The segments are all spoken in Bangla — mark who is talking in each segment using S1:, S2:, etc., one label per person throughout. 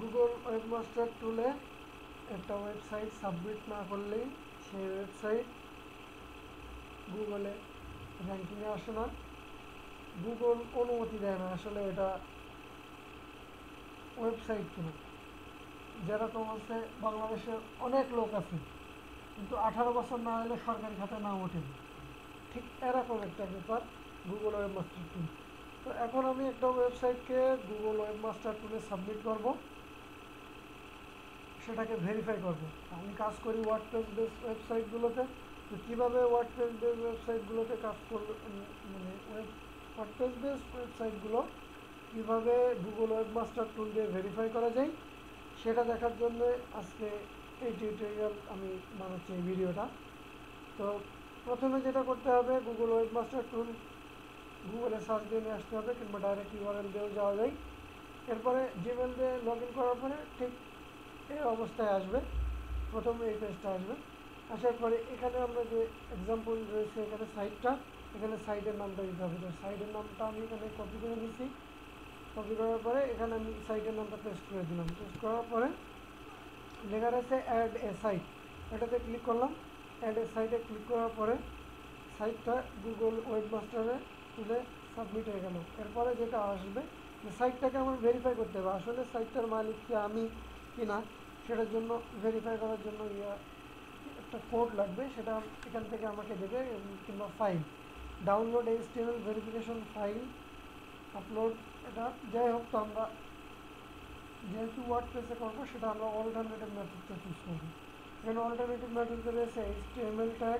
S1: গুগল ওয়েবমাস্টার টুলে একটা ওয়েবসাইট সাবমিট না করলেই সেই ওয়েবসাইট গুগলে র্যাঙ্কিংয়ে আসে না। গুগল অনুমতি দেয় না আসলে এটা ওয়েবসাইট কিনা। যেরকম আছে বাংলাদেশে অনেক লোক আছে কিন্তু 18 বছর না হলে সরকারি খাতায় নাম ওঠে, ঠিক এরকম একটা ব্যাপার গুগল ওয়েবমাস্টার টুল। তো এখন আমি একটা ওয়েবসাইটকে গুগল ওয়েবমাস্টার টুলে সাবমিট করব, সেটাকে ভেরিফাই করব। আমি কাজ করি ওয়ার্ডপ্রেস বেস ওয়েবসাইটগুলোতে। তো কীভাবে ওয়ার্ডপ্রেস বেস ওয়েবসাইটগুলোতে কাজ করবে, মানে ওয়ার্ডপ্রেস বেস ওয়েবসাইটগুলো কীভাবে গুগল ওয়েবমাস্টার টুল দিয়ে ভেরিফাই করা যায় সেটা দেখার জন্য আজকে এই টিউটোরিয়াল আমি বানাচ্ছি, এই ভিডিওটা। তো প্রথমে যেটা করতে হবে, গুগল ওয়েবমাস্টার টুল গুগলে সার্চ দিয়ে নিয়ে আসতে হবে, কিংবা ডাইরেক্ট ইউআরএল দিয়েও যাওয়া যায়। এরপরে জিমেল দিয়ে লগ ইন করার পরে ঠিক এই অবস্থায় আসবে, প্রথমে এই পেজটা আসবে। আসার পরে এখানে আমরা যে এক্সাম্পল রয়েছে এখানে সাইটটা, এখানে সাইটের নামটা দিতে হবে। তো সাইটের নামটা আমি এখানে কপি করে নিচ্ছি। কপি করার পরে এখানে আমি সাইটের নামটা পেস্ট করে দিলাম। পেস্ট করার পরে লেখা রয়েছে অ্যাড এ সাইট, এটাতে ক্লিক করলাম। অ্যাড এ সাইটে ক্লিক করার পরে সাইটটা গুগল ওয়েবমাস্টারে তুলে সাবমিট হয়ে গেল। এরপরে যেটা আসবে, যে সাইটটাকে আমার ভেরিফাই করতে হবে আসলে সাইটটার মালিক কি আমি কি না, সেটার জন্য ভেরিফাই করার জন্য একটা কোড লাগবে, সেটা এখান থেকে আমাকে দেবে, কিংবা file download HTML verification file upload, এটা যাই হোক। তো আমরা যেহেতু ওয়ার্ডপ্রেসে করবো সেটা আমরা অল্টারনেটিভ মেথডটা চুজ করবো। এখানে অল্টারনেটিভ মেথডে রয়েছে HTML tag,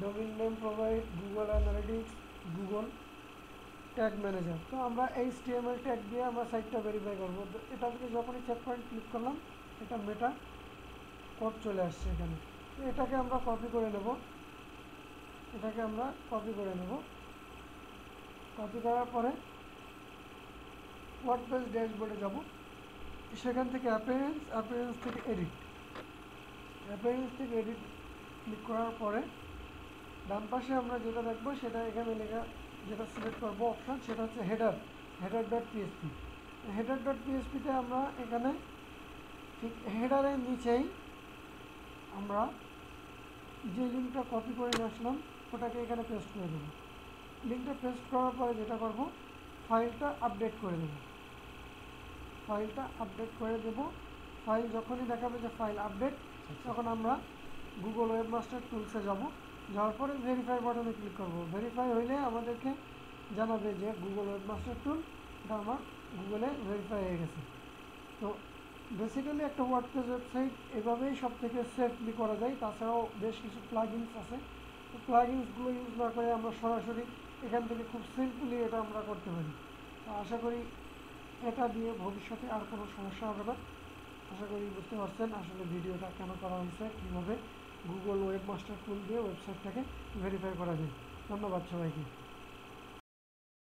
S1: domain name provide, Google analytics, Google tag manager. তো আমরা HTML ট্যাগ দিয়ে আমরা সাইটটা ভেরিফাই করবো। তো এটা থেকে যখনই চেক পয়েন্ট ক্লিক করলাম এটা মেটা কোড চলে আসছে এখানে। তো এটাকে আমরা কপি করে নেব, এটাকে আমরা কপি করে নেব। কপি করার পরে ওয়ার্ডপ্রেস ড্যাশবোর্ডে যাব, সেখান থেকে অ্যাপিয়ারেন্স থেকে এডিট, অ্যাপিয়ারেন্স থেকে এডিট ক্লিক করার পরে ডান পাশে আমরা যেটা দেখবো সেটা এখানে লেখা, যেটা সিলেক্ট করবো অপশান, সেটা হচ্ছে হেডার.পিএসপি। হেডার.পিএসপিতে আমরা এখানে ঠিক হেডারের নিচেই আমরা যে লিঙ্কটা কপি করে নিয়ে আসলাম ওটাকে এখানে পেস্ট করে দেবো। লিঙ্কটা পেস্ট করার পরে যেটা করব, ফাইলটা আপডেট করে দেবো। ফাইলটা আপডেট করে দেবো। ফাইল যখনই দেখাবে যে ফাইল আপডেট, তখন আমরা গুগল ওয়েবমাস্টার টুলসে যাব। যাওয়ার পরে ভেরিফাই বাটনে ক্লিক করব। ভেরিফাই হইলে আমাদেরকে জানাবে যে গুগল ওয়েবমাস্টার টুল এটা আমার গুগলে ভেরিফাই হয়ে গেছে। তো বেসিক্যালি একটা ওয়ার্ডপ্রেস ওয়েবসাইট এভাবেই সব থেকে সেফলি করা যায়। তাছাড়াও বেশ কিছু প্লাগইনস আছে, তো প্লাগইনসগুলো ইউজ না করে আমরা সরাসরি এখান থেকে খুব সিম্পলি এটা আমরা করতে পারি। তো আশা করি এটা দিয়ে ভবিষ্যতে আর কোনো সমস্যা হবে না। আশা করি বুঝতে পারছেন আসলে ভিডিওটা কেন করা হয়েছে, কীভাবে গুগল ওয়েবমাস্টার টুল দিয়ে ওয়েবসাইটটাকে ভেরিফাই করা যায়। ধন্যবাদ সবাইকে।